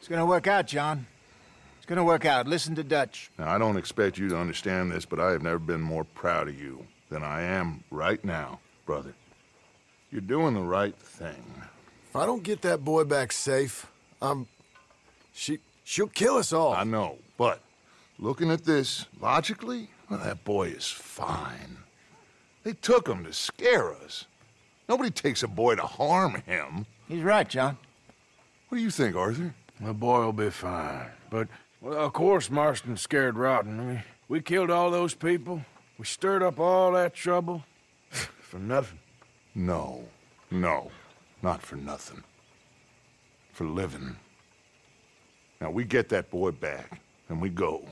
gonna work out, John. It's gonna work out. Listen to Dutch. Now, I don't expect you to understand this, but I have never been more proud of you than I am right now, brother. You're doing the right thing. If I don't get that boy back safe, she'll kill us all. I know, but looking at this logically, well, that boy is fine. They took him to scare us. Nobody takes a boy to harm him. He's right, John. What do you think, Arthur? The boy will be fine. But, well, of course Marston's scared rotten. I mean, we killed all those people. We stirred up all that trouble. For nothing. No, not for nothing. For living. Now, we get that boy back, and we go.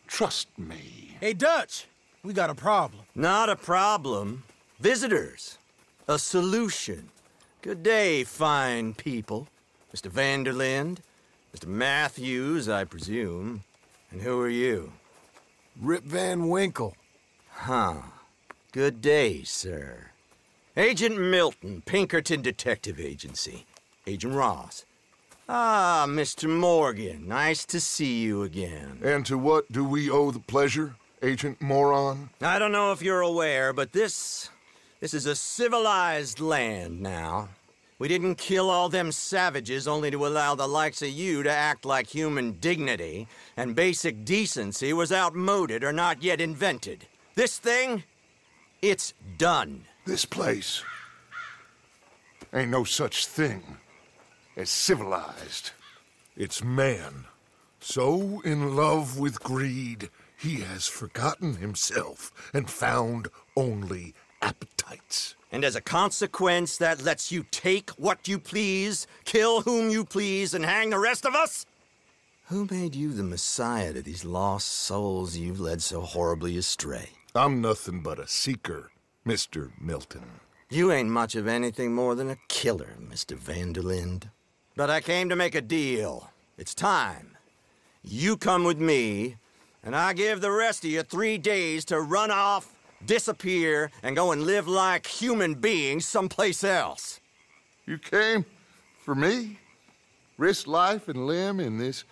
Trust me. Hey, Dutch, we got a problem. Not a problem. Visitors. A solution. Good day, fine people. Mr. Van der Linde, Mr. Matthews, I presume. And who are you? Rip Van Winkle. Huh. Good day, sir. Agent Milton, Pinkerton Detective Agency. Agent Ross. Ah, Mr. Morgan, nice to see you again. And to what do we owe the pleasure, Agent Moron? I don't know if you're aware, but this is a civilized land now. We didn't kill all them savages only to allow the likes of you to act like human dignity and basic decency was outmoded or not yet invented. This thing, it's done. This place ain't no such thing as civilized. It's man, so in love with greed, he has forgotten himself and found only appetites. And as a consequence, that lets you take what you please, kill whom you please, and hang the rest of us? Who made you the messiah to these lost souls you've led so horribly astray? I'm nothing but a seeker, Mr. Milton. You ain't much of anything more than a killer, Mr. Van der Linde. But I came to make a deal. It's time. You come with me, and I give the rest of you 3 days to run off, disappear, and go and live like human beings someplace else. You came for me? Risk life and limb in this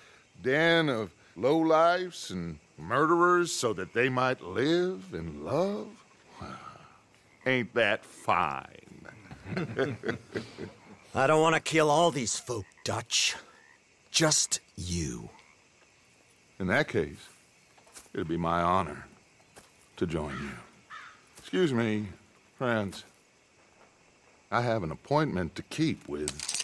den of lowlifes and murderers so that they might live and love? Ain't that fine? I don't want to kill all these folk, Dutch. Just you. In that case, it'd be my honor to join you. Excuse me, friends. I have an appointment to keep with...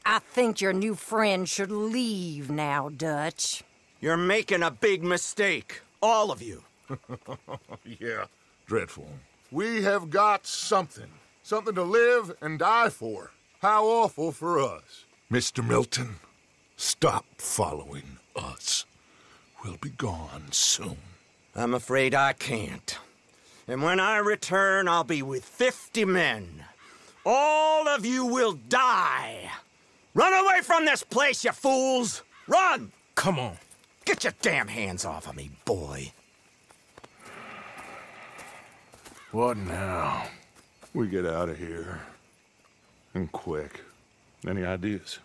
I think your new friend should leave now, Dutch. You're making a big mistake. All of you. Yeah, dreadful. We have got something. Something to live and die for. How awful for us. Mr. Milton, stop following us. We'll be gone soon. I'm afraid I can't. And when I return, I'll be with 50 men. All of you will die. Run away from this place, you fools! Run! Come on. Get your damn hands off of me, boy. What now? We get out of here. And quick. Any ideas?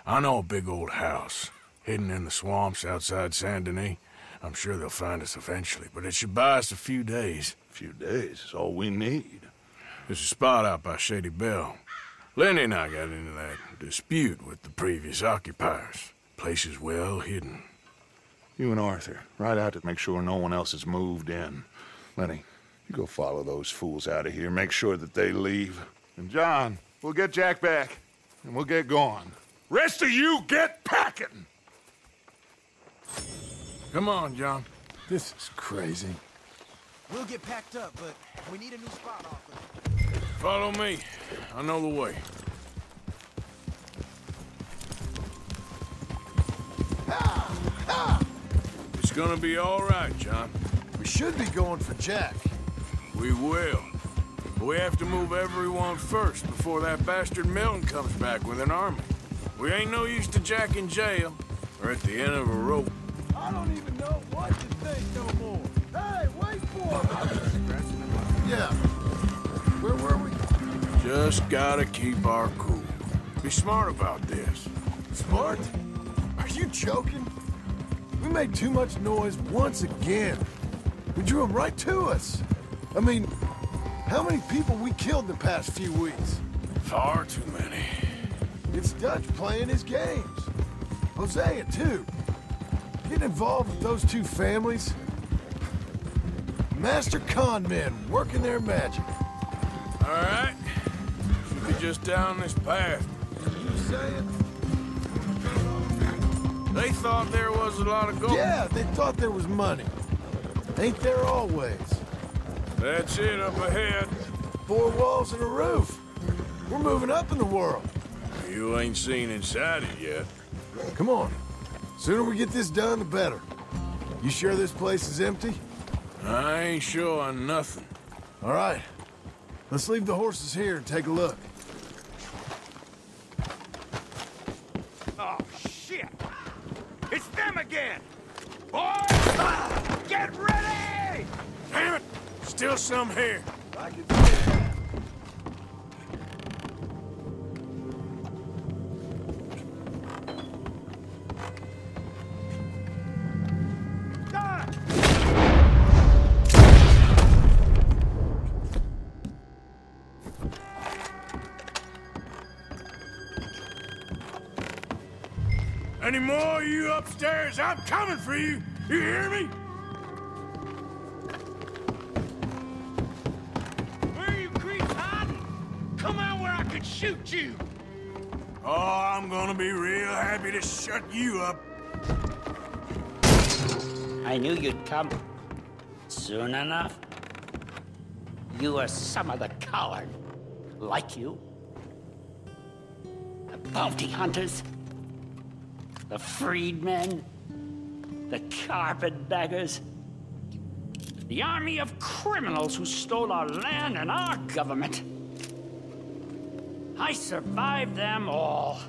I know a big old house, hidden in the swamps outside Saint Denis. I'm sure they'll find us eventually, but it should buy us a few days. A few days is all we need. There's a spot out by Shady Bell. Linde and I got into that dispute with the previous occupiers. Place is well hidden. You and Arthur, ride out to make sure no one else has moved in. Lenny, you go follow those fools out of here. Make sure that they leave. And John, we'll get Jack back, and we'll get going. Rest of you, get packing! Come on, John. This is crazy. We'll get packed up, but we need a new spot off of. Follow me. I know the way. It's gonna be all right, John. We should be going for Jack. We will. But we have to move everyone first before that bastard Milton comes back with an army. We ain't no use to Jack in jail or at the end of a rope. I don't even know what to think no more. Hey, wait for me! Yeah. Where were we? Just gotta keep our cool. Be smart about this. Smart? Are you joking? We made too much noise once again. We drew them right to us. I mean, how many people we killed the past few weeks? Far too many. It's Dutch playing his games. Hosea, too. Getting involved with those two families. Master con men working their magic. All right. Should be just down this path. You saying? They thought there was a lot of gold. Yeah, they thought there was money. Ain't there always? That's it up ahead. 4 walls and a roof. We're moving up in the world. You ain't seen inside it yet. Come on. Sooner we get this done, the better. You sure this place is empty? I ain't sure on nothing. All right. Let's leave the horses here and take a look. Oh, shit! It's them again! Boys! Get ready! Damn it! Still some here. I can see that. Any more of you upstairs? I'm coming for you. You hear me? Where are you creeps hiding? Come out where I could shoot you! Oh, I'm gonna be real happy to shut you up. I knew you'd come. Soon enough. You are some of the coward. Like you. The bounty hunters. The freedmen. The carpetbaggers. The army of criminals who stole our land and our government. I survived them all.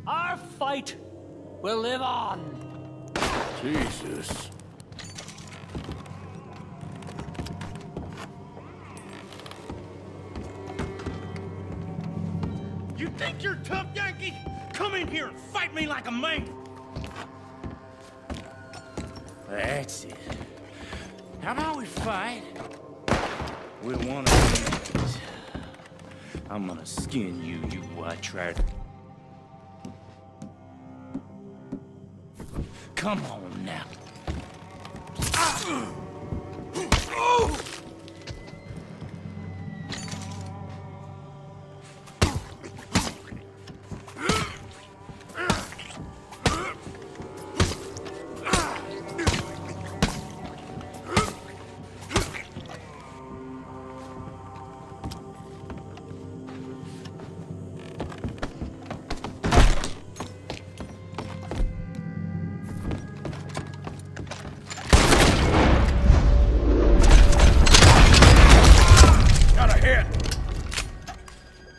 Our fight will live on. Jesus. You think you're tough, Yankee? Come in here and fight me like a man! That's it. How about we fight with one of these? I'm gonna skin you, you white trash. Come on now.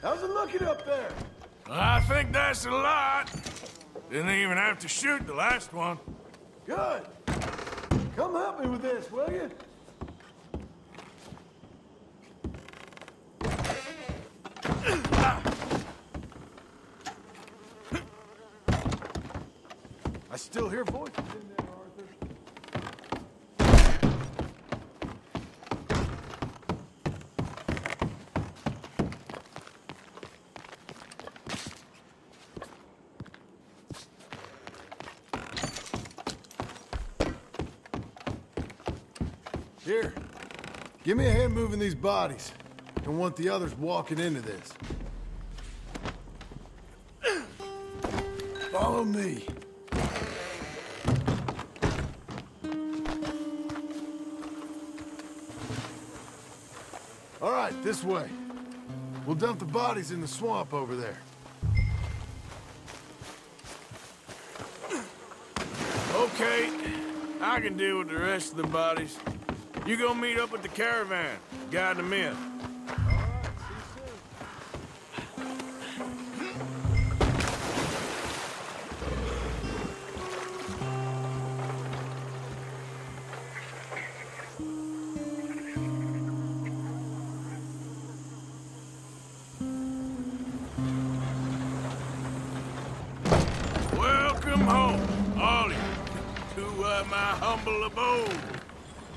How's it looking up there? I think that's a lot. Didn't even have to shoot the last one. Good. Come help me with this, will you? I still hear voices in there, Arthur. Here, give me a hand moving these bodies. Don't want the others walking into this. Follow me. All right, this way. We'll dump the bodies in the swamp over there. Okay, I can deal with the rest of the bodies. You go meet up with the caravan, guide them in. my humble abode.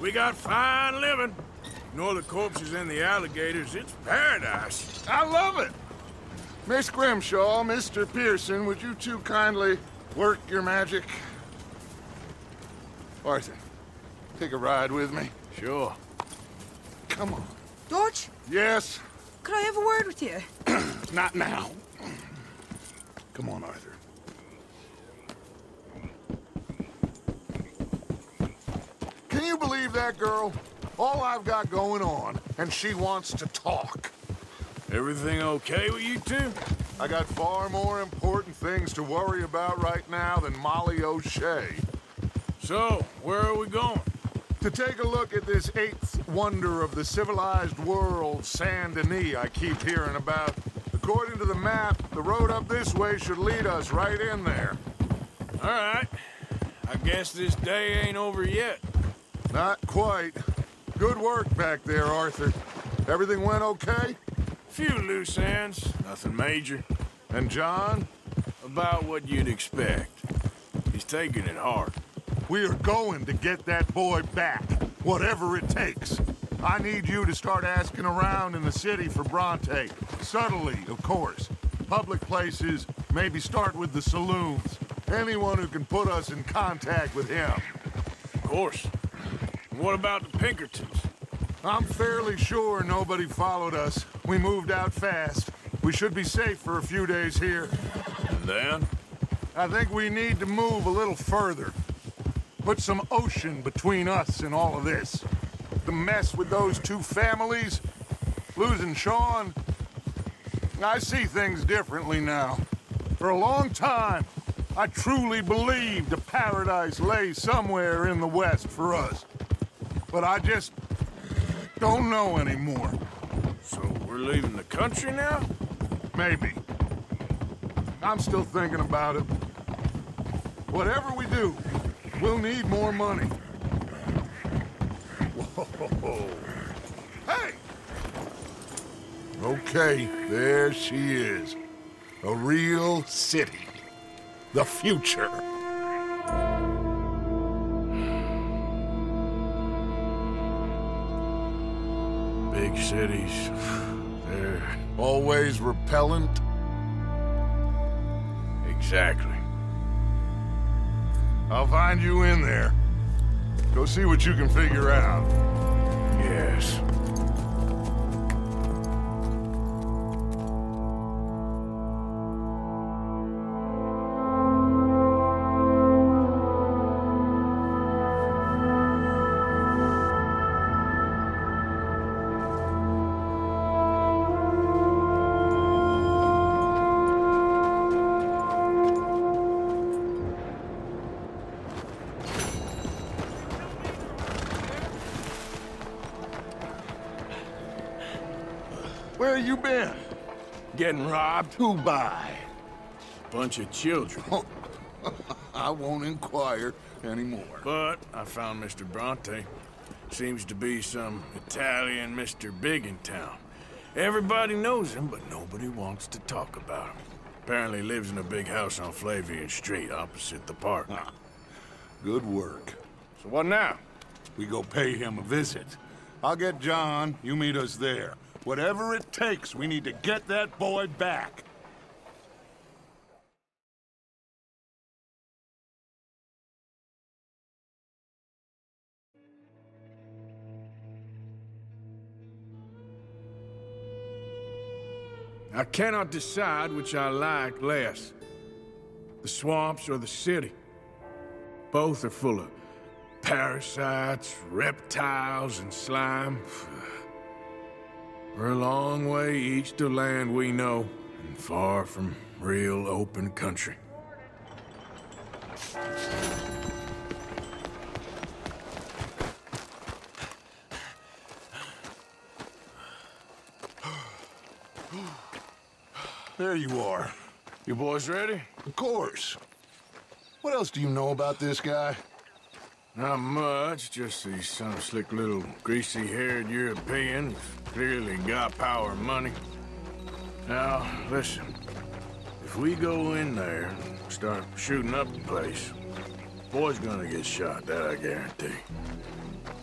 We got fine living. Ignore the corpses and the alligators, it's paradise. I love it. Miss Grimshaw, Mr. Pearson, would you two kindly work your magic? Arthur, take a ride with me. Sure. Come on. Dutch, Yes? could I have a word with you? Not now. Come on, Arthur. Can you believe that girl? All I've got going on, and she wants to talk. Everything okay with you two? I got far more important things to worry about right now than Molly O'Shea. So, where are we going? To take a look at this eighth wonder of the civilized world, Saint Denis, I keep hearing about. According to the map, the road up this way should lead us right in there. All right. I guess this day ain't over yet. Not quite. Good work back there, Arthur. Everything went okay? Few loose ends, nothing major. And John? About what you'd expect. He's taking it hard. We are going to get that boy back, whatever it takes. I need you to start asking around in the city for Bronte. Subtly, of course. Public places, maybe start with the saloons. Anyone who can put us in contact with him. Of course. And what about the Pinkertons? I'm fairly sure nobody followed us. We moved out fast. We should be safe for a few days here. And then? I think we need to move a little further. Put some ocean between us and all of this. The mess with those two families, losing Sean. I see things differently now. For a long time, I truly believed a paradise lay somewhere in the West for us. But I just don't know anymore. So we're leaving the country now? Maybe. I'm still thinking about it. Whatever we do, we'll need more money. Whoa. Hey! Okay, there she is. A real city. The future. Big cities. They're... Always repellent? Exactly. I'll find you in there. Go see what you can figure out. Yes. Where you been? Getting robbed? Who by? Bunch of children. I won't inquire anymore. But I found Mr. Bronte. Seems to be some Italian Mr. Big in town. Everybody knows him, but nobody wants to talk about him. Apparently lives in a big house on Flavian Street, opposite the park. Good work. So what now? We go pay him a visit. I'll get John, you meet us there. Whatever it takes, we need to get that boy back. I cannot decide which I like less. The swamps or the city. Both are full of parasites, reptiles, and slime. We're a long way east of land we know, and far from real open country. There you are. You boys ready? Of course. What else do you know about this guy? Not much, just he's some slick little greasy-haired European who's clearly got power and money. Now, listen. If we go in there and start shooting up the place, Boy's gonna get shot, that I guarantee.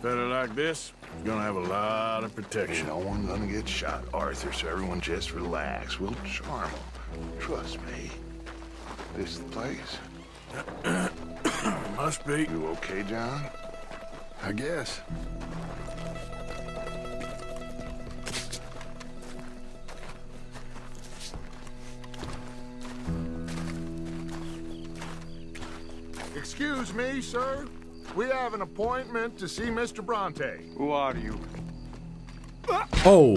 Fella like this is gonna have a lot of protection. No one gonna get shot, Arthur, so everyone just relax. We'll charm them. Trust me. This is the place. Must be. You okay, John? I guess. Excuse me, sir. We have an appointment to see Mr. Bronte. Who are you? Oh.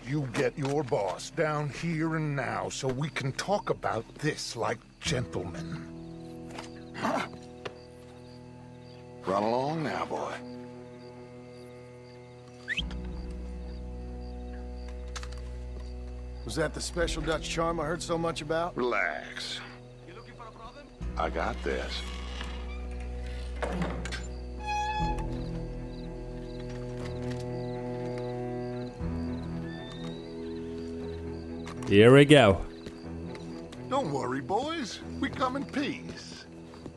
You get your boss down here and now so we can talk about this like gentlemen. Run along now, boy. Was that the special Dutch charm I heard so much about? Relax. You looking for a problem? I got this. Here we go. Don't worry, boys. We come in peace.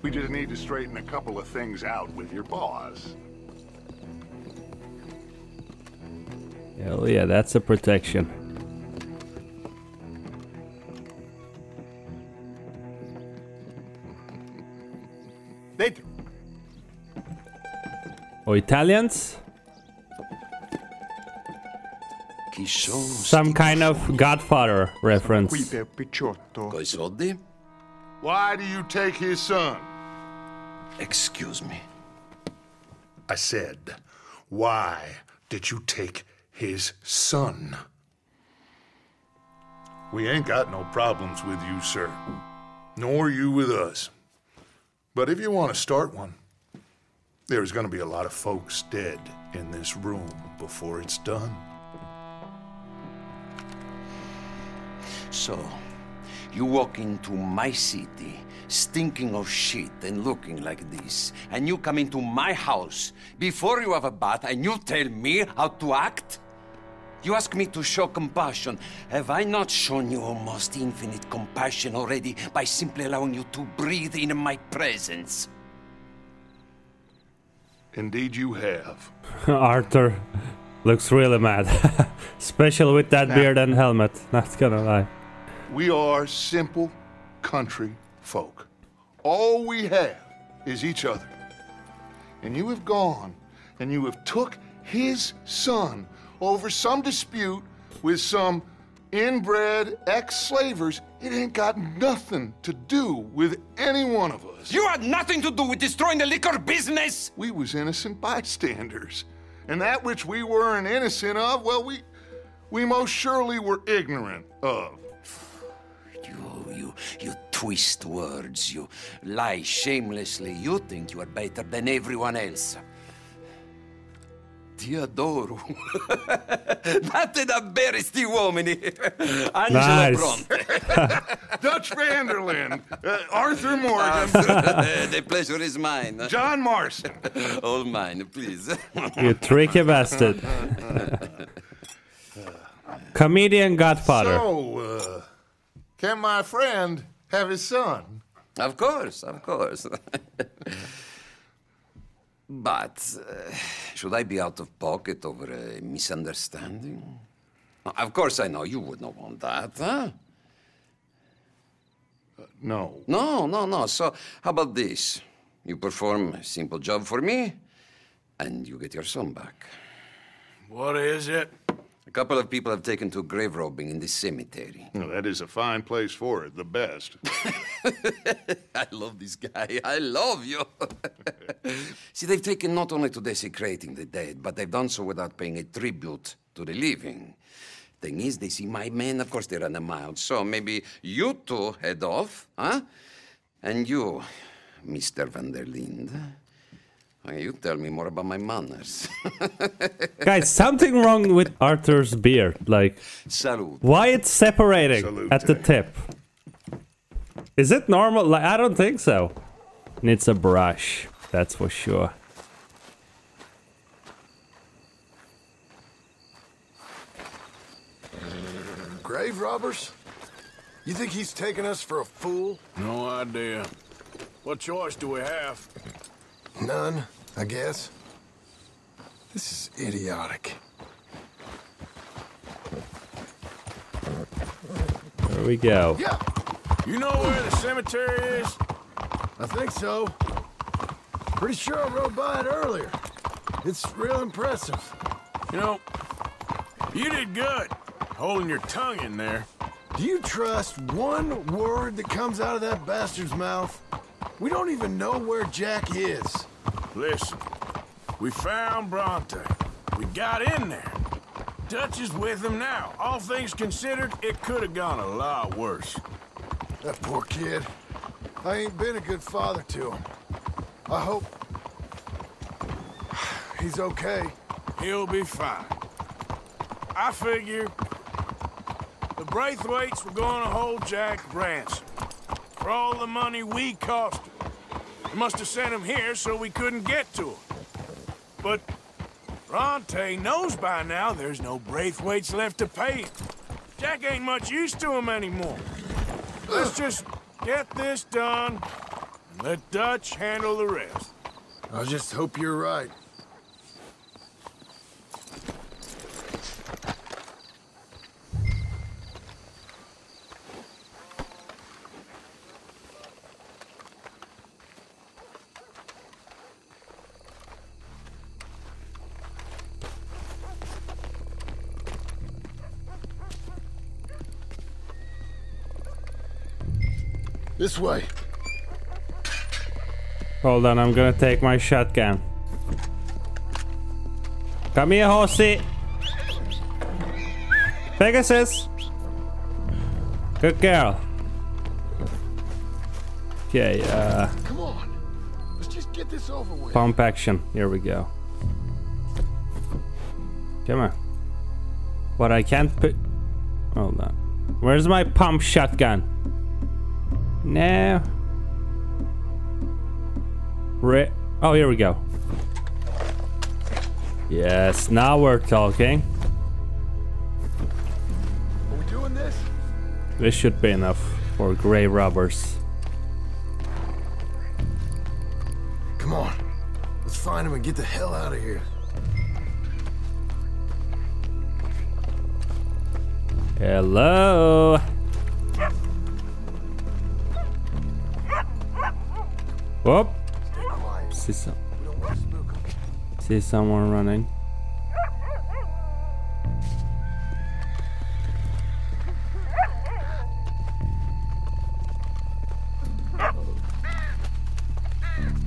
We just need to straighten a couple of things out with your boss. Hell yeah, that's a protection. Dentro. Oh, Italians? Some kind of Godfather reference. Coi soldi? Why do you take his son? Excuse me. I said, why did you take his son? We ain't got no problems with you, sir. Nor you with us. But if you want to start one, there's gonna be a lot of folks dead in this room before it's done. So, you walk into my city, stinking of shit and looking like this, and you come into my house before you have a bath and you tell me how to act? You ask me to show compassion. Have I not shown you almost infinite compassion already by simply allowing you to breathe in my presence? Indeed you have. Arthur looks really mad. Especially with that beard and helmet, not gonna lie. We are simple country folk. All we have is each other. And you have gone and you have took his son over some dispute with some inbred ex-slavers. It ain't got nothing to do with any one of us. You had nothing to do with destroying the liquor business! We was innocent bystanders. And that which we weren't innocent of, well, we most surely were ignorant of. You twist words, you lie shamelessly, you think you are better than everyone else. Ti adoro. Date davvero sti uomini. Angelo Bronte. Dutch Vanderlyn. Arthur Morgan. The pleasure is mine. John Marston. All mine, please. You tricky bastard. Comedian Godfather. So, can my friend have his son? Of course, of course. But should I be out of pocket over a misunderstanding? Of course I know you would not want that, huh? No. No. So how about this? You perform a simple job for me, and you get your son back. What is it? A couple of people have taken to grave robbing in this cemetery. Well, that is a fine place for it, the best. I love this guy. I love you. See, they've taken not only to desecrating the dead, but they've done so without paying a tribute to the living. Thing is, they see my men, of course they run a mile. So maybe you two head off, huh? And you, Mr. van der Linde, you tell me more about my manners. Guys, something wrong with Arthur's beard. Like, Salute. why it's separating Salute. at the tip? Is it normal? Like, I don't think so. Needs a brush, that's for sure. Grave robbers? You think he's taking us for a fool? No idea. What choice do we have? None, I guess. This is idiotic. There we go. Yeah. You know where the cemetery is? I think so. Pretty sure I rode by it earlier. It's real impressive. You know, you did good, holding your tongue in there. Do you trust one word that comes out of that bastard's mouth? We don't even know where Jack is. Listen, we found Bronte. We got in there. Dutch is with him now. All things considered, it could have gone a lot worse. That poor kid. I ain't been a good father to him. I hope he's okay. He'll be fine. I figure the Braithwaites were going to hold Jack ransom for all the money we cost him. They must have sent him here so we couldn't get to him. But Bronte knows by now there's no Braithwaites left to pay him. Jack ain't much use to him anymore. Let's just get this done and let Dutch handle the rest. I just hope you're right. This way. Hold on, I'm gonna take my shotgun. Come here, horsey. Pegasus. Good girl. Okay, Come on. Let's just get this over with. pump action. Here we go. Come on. What I can't put. Hold on. Where's my pump shotgun? No. Oh, here we go. Yes, now we're talking. Are we doing this? This should be enough for grave robbers. Come on. Let's find him and get the hell out of here. Hello. Whoop. See someone running.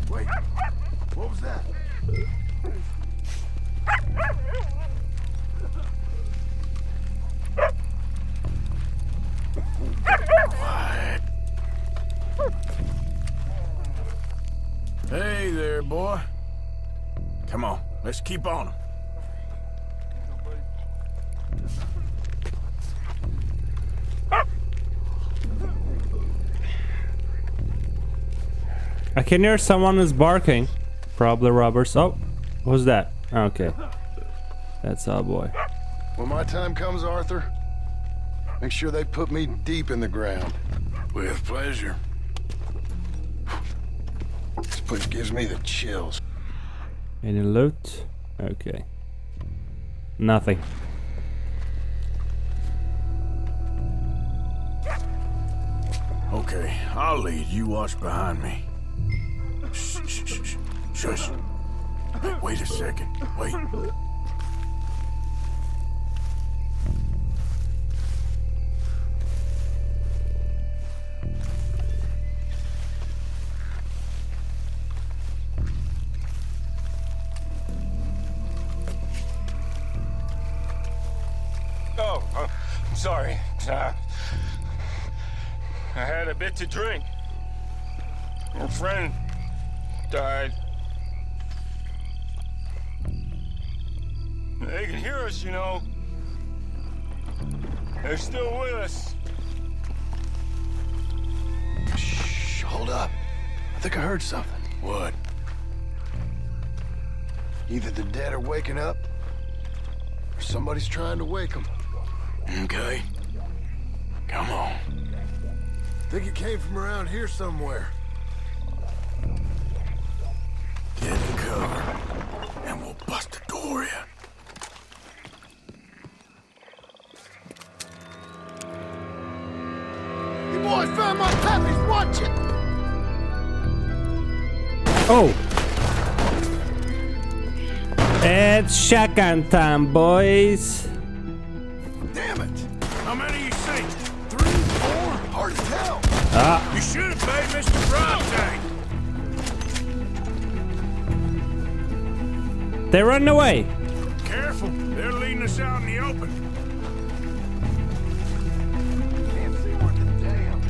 Wait. What was that? Hey there, boy. Come on, let's keep on him. I can hear someone is barking. Probably robbers. Oh, who's that? Okay. That's our boy. When my time comes, Arthur, make sure they put me deep in the ground. With pleasure. This place gives me the chills. Any loot? Okay. Nothing. Okay, I'll lead. You watch behind me. Shh, shh, shh, shh. Shush. Wait a second. Wait. Oh, I'm sorry. I had a bit to drink. Your friend died. They can hear us, you know. They're still with us. Shh, hold up. I think I heard something. What? Either the dead are waking up, or somebody's trying to wake them. Okay. Come on. Think it came from around here somewhere. and we'll bust the door in. You boys found my puppies, watching. Oh! It's shotgun time, boys. Damn it! How many you see? 3, 4, hard as hell. Ah. You should have paid Mr. Bronte. They're running away. Careful, they're leading us out in the open. Can't see worth a damn.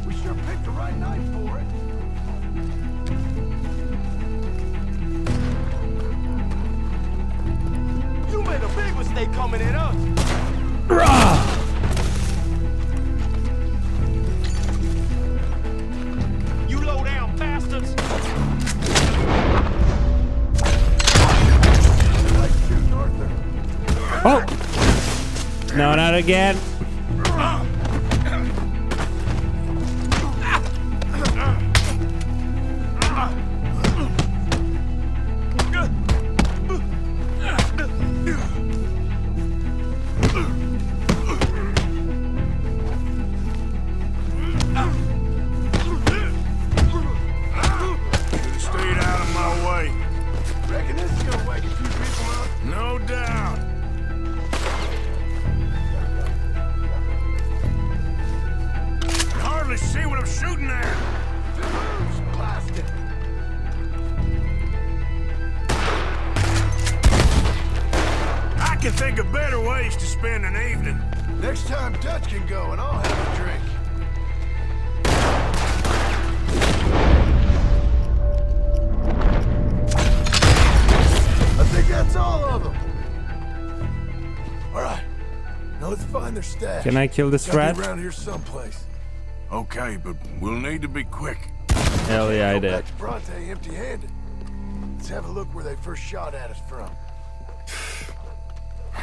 We sure picked the right night for it. You made a big mistake coming at us. You low down bastards. Oh! No, not again. Stayed out of my way. Reckon this is gonna wake a few people up. No doubt. Can hardly see what I'm shooting at. Dudes, blasted. I can think of better ways to spend an evening. Next time Dutch can go and I'll have a drink. I think that's all of them. All right, now let's find their stash. Can I kill this Gotta rat? be around here someplace. Okay, but we'll need to be quick. Hell yeah, I Go did. back to Bronte empty-handed. Let's have a look where they first shot at us from.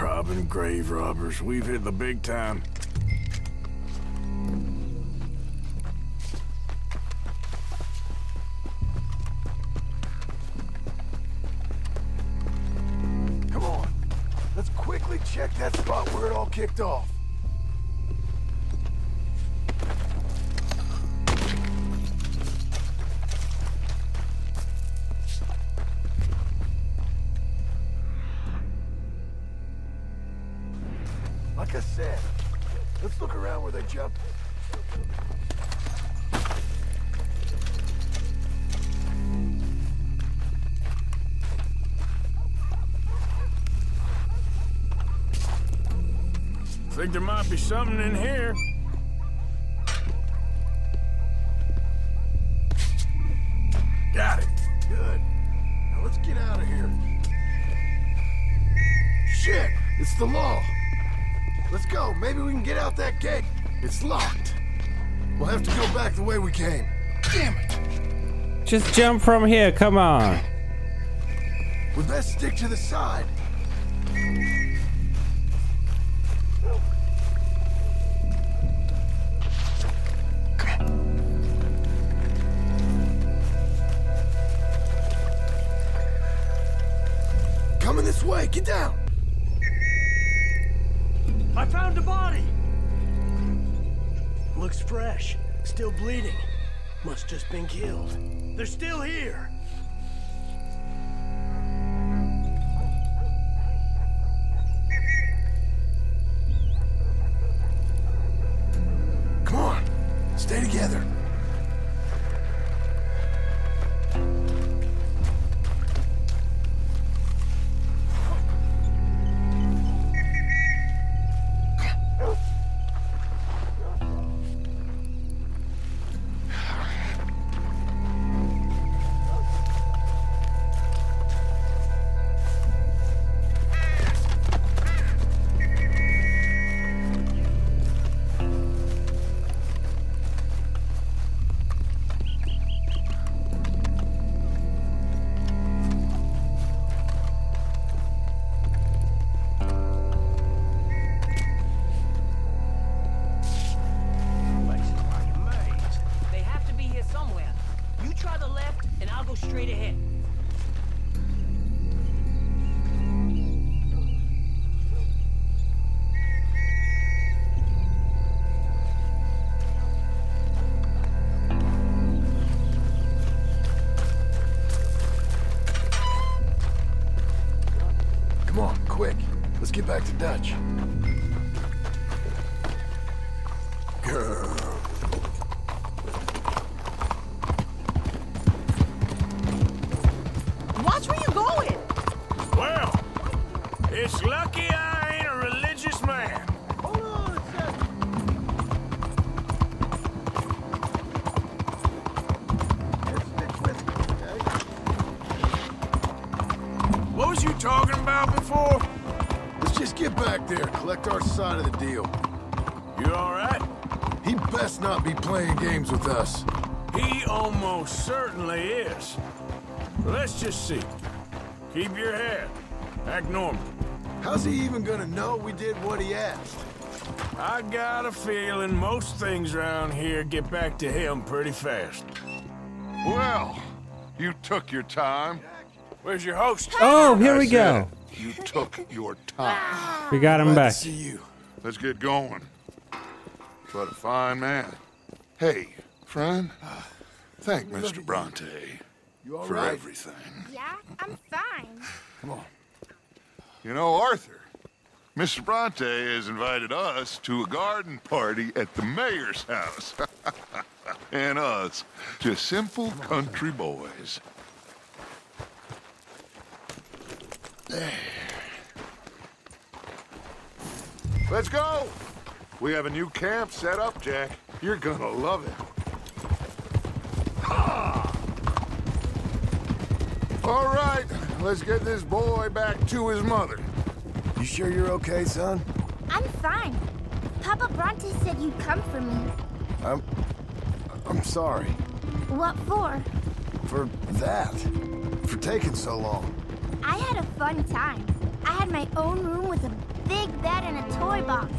Robbing grave robbers. We've hit the big time. Come on, let's quickly check that spot where it all kicked off. Like I said, let's look around where they jumped. Think there might be something in here. Got it. Good. Now let's get out of here. Shit! It's the law. Let's go. Maybe we can get out that gate. It's locked. We'll have to go back the way we came. Damn it! Just jump from here, come on. We best stick to the side. Coming this way. Get down. I found a body. Looks fresh. Still bleeding. Must just been killed. They're still here. Come on. Stay together. get back to Dutch. Girl. Watch where you going! Well, it's lucky I ain't a religious man. Hold on a second. Stick with it, okay? What was you talking about before? Let's just get back there, collect our side of the deal. You all right? He best not be playing games with us. He almost certainly is. Let's just see. Keep your head. Act normal. How's he even gonna know we did what he asked? I got a feeling most things around here get back to him pretty fast. Well, you took your time. Where's your host? Oh, here we go. You took your time. We got him Glad back. to see you. Let's get going. What a fine man. Hey, friend, thank Mr. Bronte You all for right? everything. Yeah, I'm fine. Come on. You know, Arthur, Mr. Bronte has invited us to a garden party at the mayor's house. And us, just simple country boys. Let's go! We have a new camp set up, Jack. You're gonna love it. Ha! All right, let's get this boy back to his mother. You sure you're okay, son? I'm fine. Papa Bronte said you'd come for me. I'm sorry. What for? For that. For taking so long. I had a fun time. I had my own room with a big bed and a toy box.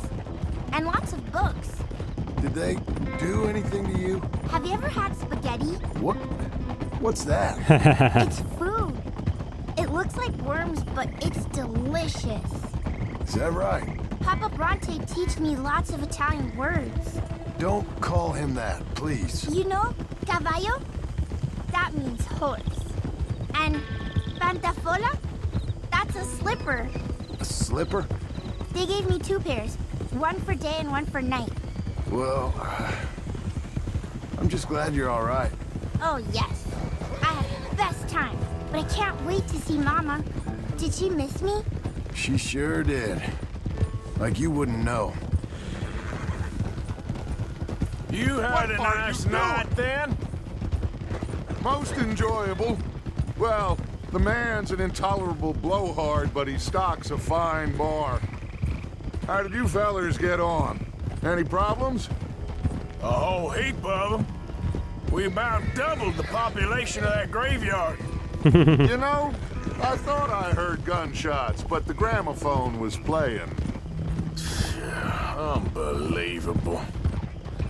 And lots of books. Did they do anything to you? Have you ever had spaghetti? What? What's that? It's food. It looks like worms, but it's delicious. Is that right? Papa Bronte teach me lots of Italian words. Don't call him that, please. You know, caballo? That means horse. And pantafola? That's a slipper. A slipper? They gave me 2 pairs. One for day and one for night. Well, I'm just glad you're all right. Oh, yes. I had the best time. But I can't wait to see Mama. Did she miss me? She sure did. Like you wouldn't know. You had a nice night then? Most enjoyable. Well, the man's an intolerable blowhard, but he stocks a fine bar. How did you fellers get on? Any problems? A whole heap of them. We about doubled the population of that graveyard. You know, I thought I heard gunshots, but the gramophone was playing. Unbelievable.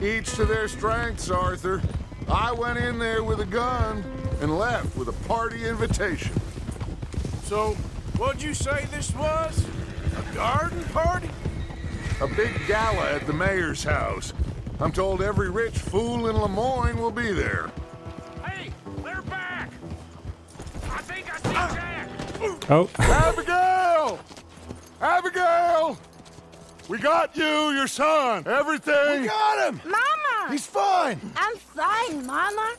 Each to their strengths, Arthur. I went in there with a gun and left with a party invitation. So, what'd you say this was? A garden party? A big gala at the mayor's house. I'm told every rich fool in Lemoyne will be there. Hey, they're back! I think I see Jack! Oh. Abigail! Abigail! We got you, your son, everything! We got him! Mama! He's fine! I'm fine, Mama.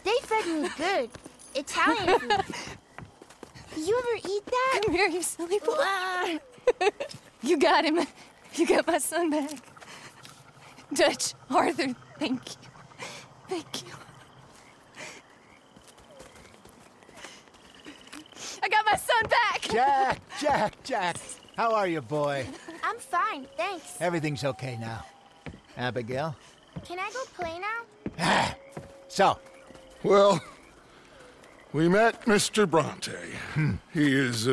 They fed me good. Italian food. Did you ever eat that? Come here, you silly boy. You got him. You got my son back. Dutch, Arthur, thank you. Thank you. I got my son back! Jack. How are you, boy? I'm fine, thanks. Everything's okay now. Abigail? Can I go play now? So, Well, we met Mr. Bronte. He is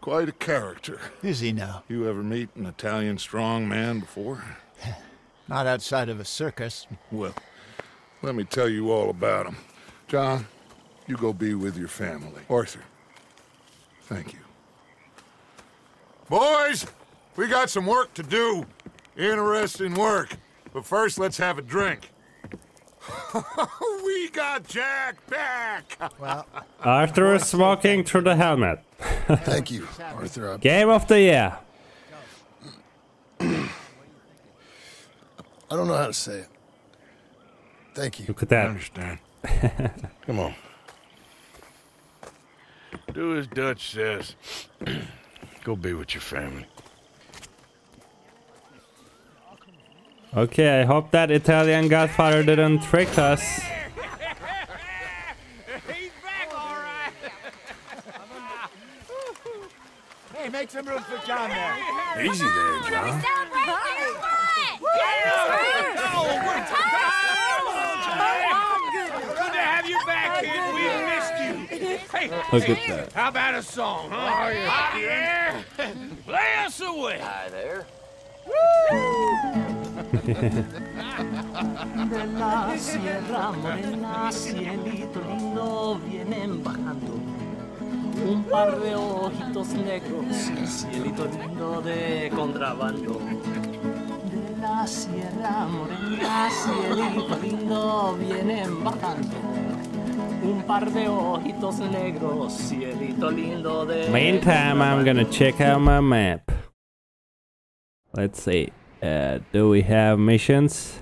quite a character. is he now? You ever meet an Italian strong man before? Not outside of a circus. Well, let me tell you all about him. John, you go be with your family. Arthur, thank you. Boys, we got some work to do. Interesting work. But first, let's have a drink. We got Jack back! Well, Arthur is walking through the helmet. Thank you, Arthur. Game of the year. I don't know how to say it. Thank you. Look at that. I understand. Come on. Do as Dutch says. Go be with your family. Okay, I hope that Italian Godfather didn't trick us. He's back, all right. Hey, make some room for John there. Easy there, John. Good to have you back, kid. We missed you. Hey, Look at that. how about a song, huh? Yeah. Play us away. Hi there. De la sierra morena, cielito lindo, vienen bajando un par de ojitos negros, cielito lindo de contrabando. De la sierra morena, cielito lindo, vienen bajando un par de ojitos negros, cielito lindo de. Meantime, I'm gonna check out my map. Let's see. Do we have missions?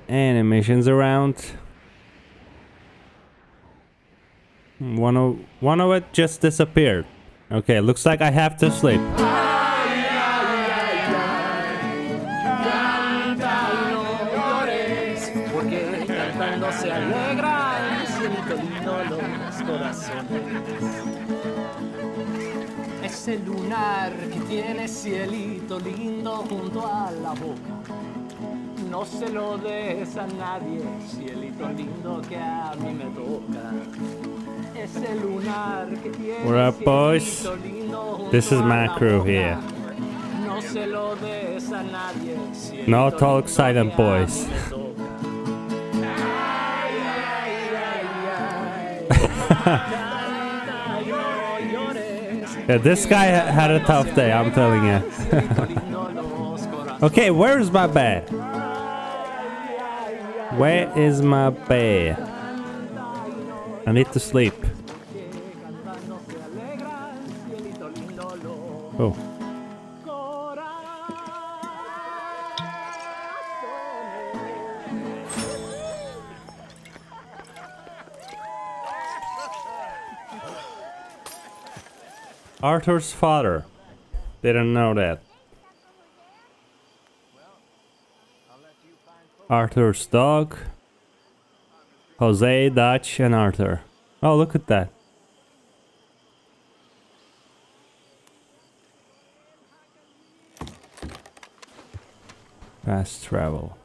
Any missions around? One of it just disappeared. Okay, looks like I have to sleep. Porque cantando se alegra el cielito lindo los corazones. Ese lunar que tiene cielito lindo junto a la boca. No se lo des a nadie, cielito lindo que a mí me toca. Ese lunar que tiene What up, boys? cielito lindo junto This is a my la crew boca. here. No se lo des a nadie, cielito No talk lindo silent, que a mí boys. me toca. Yeah, this guy had a tough day, I'm telling you. Okay, where's my bed? Where is my bed? I need to sleep. Oh. Arthur's father. Didn't know that. Arthur's dog. Jose, Dutch, and Arthur. Oh, look at that. Fast travel.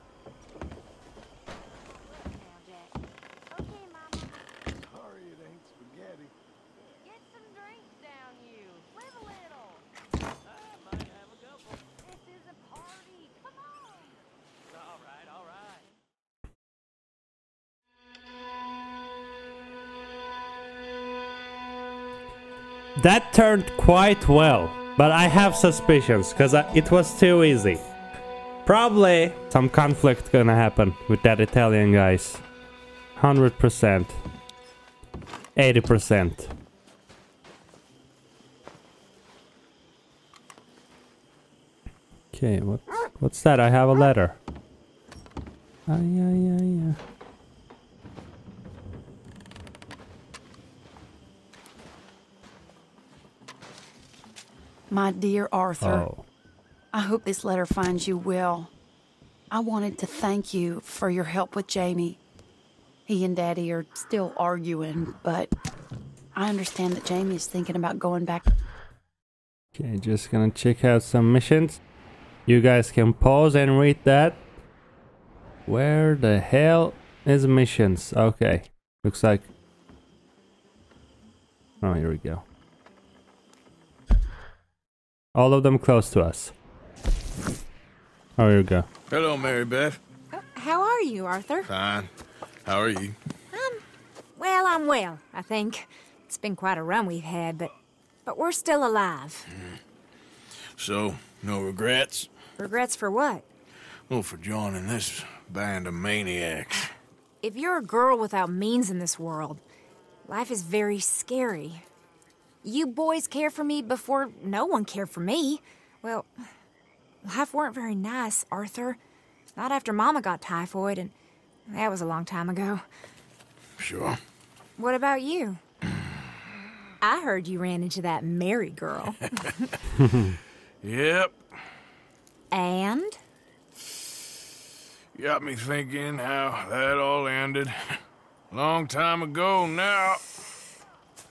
That turned quite well, but I have suspicions because it was too easy. Probably some conflict gonna happen with that Italian guys. 100%. 80%. Okay, what's that? I have a letter. Yeah. My dear Arthur, Oh. I hope this letter finds you well. I wanted to thank you for your help with Jamie. He and Daddy are still arguing, but I understand that Jamie is thinking about going back. Okay, just gonna check out some missions. You guys can pause and read that. Where the hell is missions? Okay, looks like... Oh, here we go. All of them close to us. Oh, here we go. Hello, Mary Beth. How are you, Arthur? Fine. How are you? Well, I'm well, I think. It's been quite a run we've had, but we're still alive. So, no regrets? Regrets for what? Well, for joining this band of maniacs. If you're a girl without means in this world, life is very scary. You boys cared for me before no one cared for me. Well, life weren't very nice, Arthur. Not after Mama got typhoid, and that was a long time ago. Sure. What about you? I heard you ran into that Mary girl. Yep. And? Got me thinking how that all ended. Long time ago now.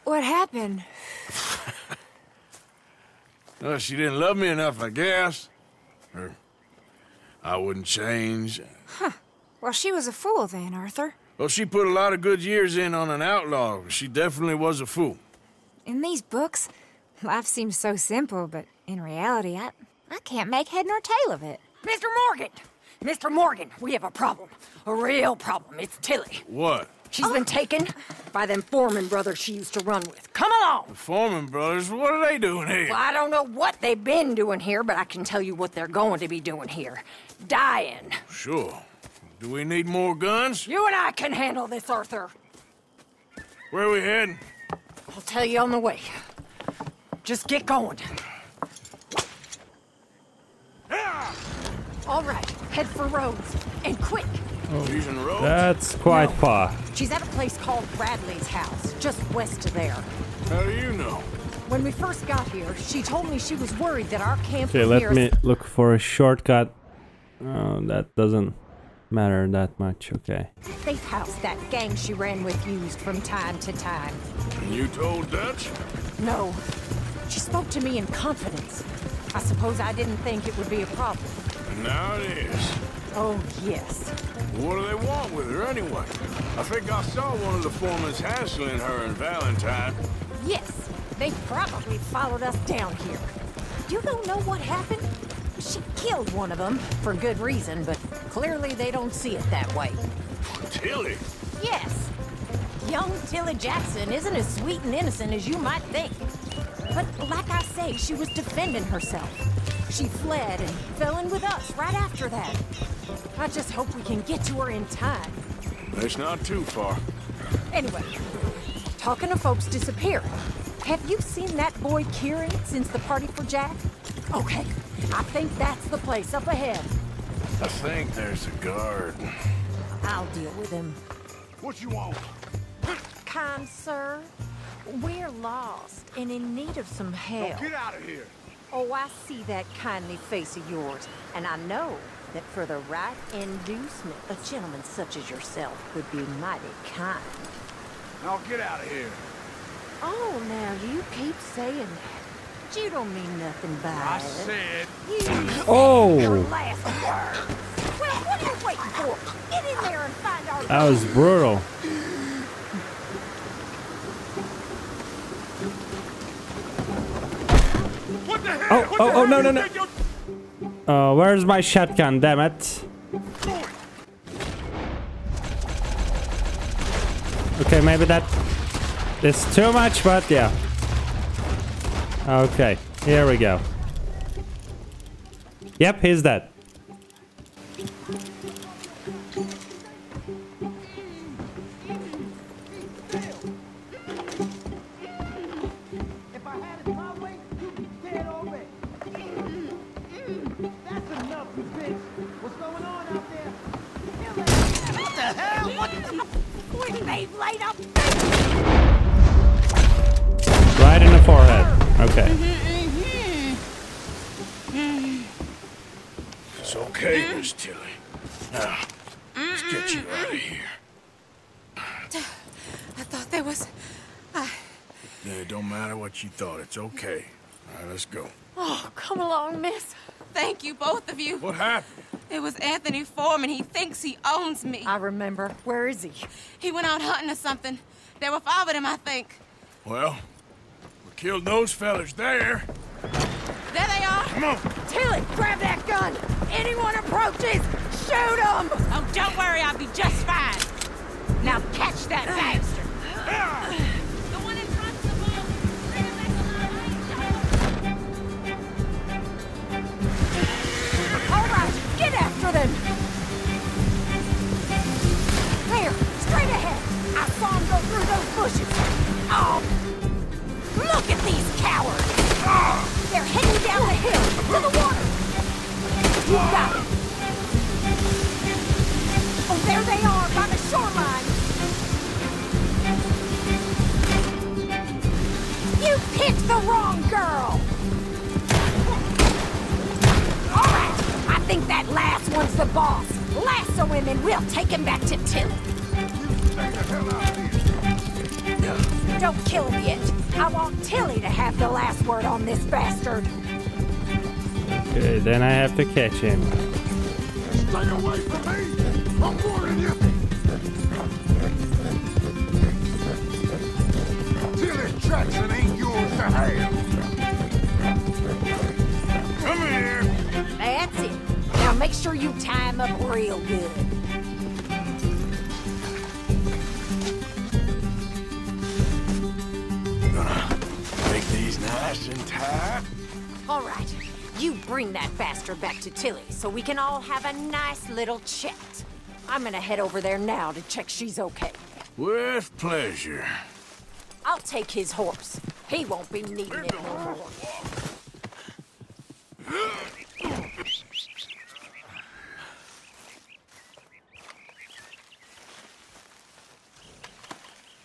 What happened? Well, she didn't love me enough, I guess. Or I wouldn't change. Huh. Well, she was a fool then, Arthur. Well, she put a lot of good years in on an outlaw. She definitely was a fool. In these books, life seems so simple, but in reality, I can't make head nor tail of it. Mr. Morgan! Mr. Morgan, we have a problem. A real problem. It's Tilly. What? She's been taken by them Foreman brothers she used to run with. Come along! The Foreman brothers? What are they doing here? Well, I don't know what they've been doing here, but I can tell you what they're going to be doing here. Dying. Sure. Do we need more guns? You and I can handle this, Arthur. Where are we heading? I'll tell you on the way. Just get going. All right, head for Rhodes, and quick. She's in Rhodes? That's quite far. She's at a place called Bradley's house, just west of there. How do you know? When we first got here, she told me she was worried that our camp Okay, was let near me look for a shortcut. Oh, that doesn't matter that much. Okay. safe house that gang she ran with used from time to time. And you told Dutch? No. She spoke to me in confidence. I suppose I didn't think it would be a problem. And now it is. Oh, yes. What do they want with her anyway? I think I saw one of the foremans hassling her and Valentine. Yes, they probably followed us down here. You don't know what happened? She killed one of them, for good reason, but clearly they don't see it that way. Tilly? Yes. Young Tilly Jackson isn't as sweet and innocent as you might think. But like I say, she was defending herself. She fled and fell in with us right after that. I just hope we can get to her in time. It's not too far. Anyway, talking of folks disappearing, have you seen that boy Kieran since the party for Jack? Okay, I think that's the place up ahead. I think there's a guard. I'll deal with him. What you want? Kind sir, we're lost and in need of some help. Get out of here. Oh, I see that kindly face of yours, and I know that for the right inducement, a gentleman such as yourself would be mighty kind. Now get out of here. Oh, now you keep saying that. You don't mean nothing by I it. said... Oh! Your last word. Well, what are you waiting for? Get in there and find our... That was brutal. What the hell? Oh, no. Where's my shotgun, damn it? Okay, maybe that is too much, but yeah. Okay, here we go. Yep, he's dead. Right in the forehead. Okay. It's okay, Miss Tilly. Now, let's get you out of here. I thought there was... Yeah, it don't matter what you thought. It's okay. All right, let's go. Oh, come along, miss. Thank you, both of you. What happened? It was Anthony Foreman. He thinks he owns me. I remember. Where is he? He went out hunting or something. There were 5 of them, I think. Well, we killed those fellas there. There they are. Come on. Tilly, grab that gun. Anyone approaches, shoot them. Oh, don't worry. I'll be just fine. Now catch that bastard. The one in front of the boat. Bring him back alive. All right, get after them. There, straight ahead. I saw him go through those bushes. Oh, look at these cowards. They're heading down the hill to the water. You got it. boss. Lasso him and we'll take him back to Tilly. Don't kill him yet. I want Tilly to have the last word on this bastard. Okay, then I have to catch him. Stay away from me! I'm warning you! Tilly Jackson ain't yours to have! Come here! That's it. Now make sure you tie him up real good. Gonna make these nice and tight. All right. You bring that bastard back to Tilly so we can all have a nice little chat. I'm gonna head over there now to check she's okay. With pleasure. I'll take his horse. He won't be needing it no more.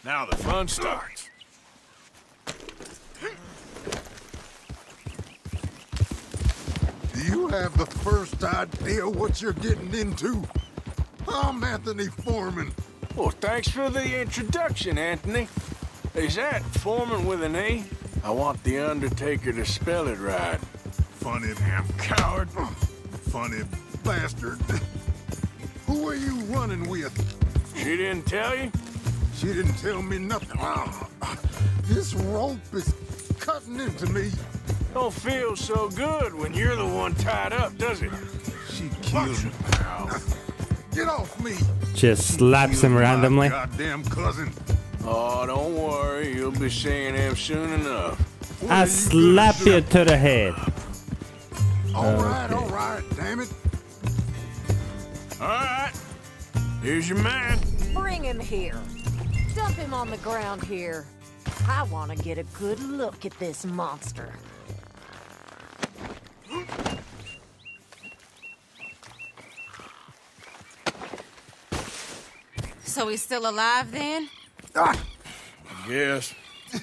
Now the fun starts. Do you have the first idea what you're getting into? I'm Anthony Foreman. Well, thanks for the introduction, Anthony. Is that Foreman with an E? I want the Undertaker to spell it right. Funny damn coward. Funny bastard. Who are you running with? She didn't tell you? She didn't tell me nothing. This rope is cutting into me. Don't feel so good when you're the one tied up, does it? She killed me. Get off me. Just slaps him randomly. Goddamn cousin. Oh, don't worry. You'll be seeing him soon enough. I slap you to the head. All right, damn it. All right. Here's your man. Bring him here. Dump him on the ground here. I want to get a good look at this monster. So he's still alive then? Yes.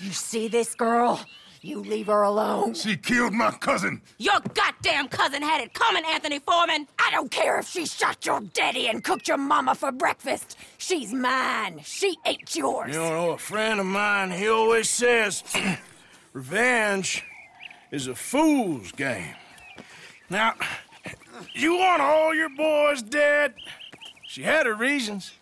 You see this girl? You leave her alone. She killed my cousin. Your goddamn cousin had it coming, Anthony Foreman! I don't care if she shot your daddy and cooked your mama for breakfast. She's mine. She ain't yours. You know, a friend of mine, he always says, revenge is a fool's game. Now, you want all your boys dead? She had her reasons.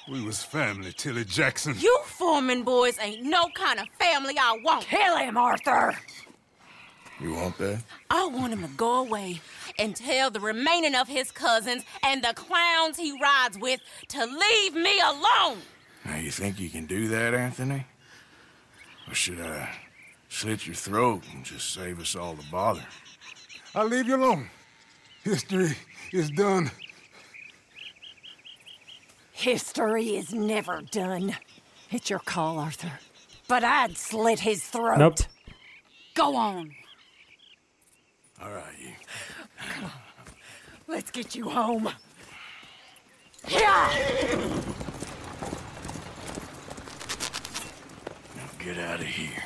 We was family, Tilly Jackson. You Foreman boys ain't no kind of family I want. Kill him, Arthur! You want that? I want him to go away and tell the remaining of his cousins and the clowns he rides with to leave me alone. Now, you think you can do that, Anthony? Or should I slit your throat and just save us all the bother? I'll leave you alone. History is done. History is never done. It's your call, Arthur. But I'd slit his throat. Nope. Go on. All right, you. Come on. Let's get you home. Yeah! Now get out of here.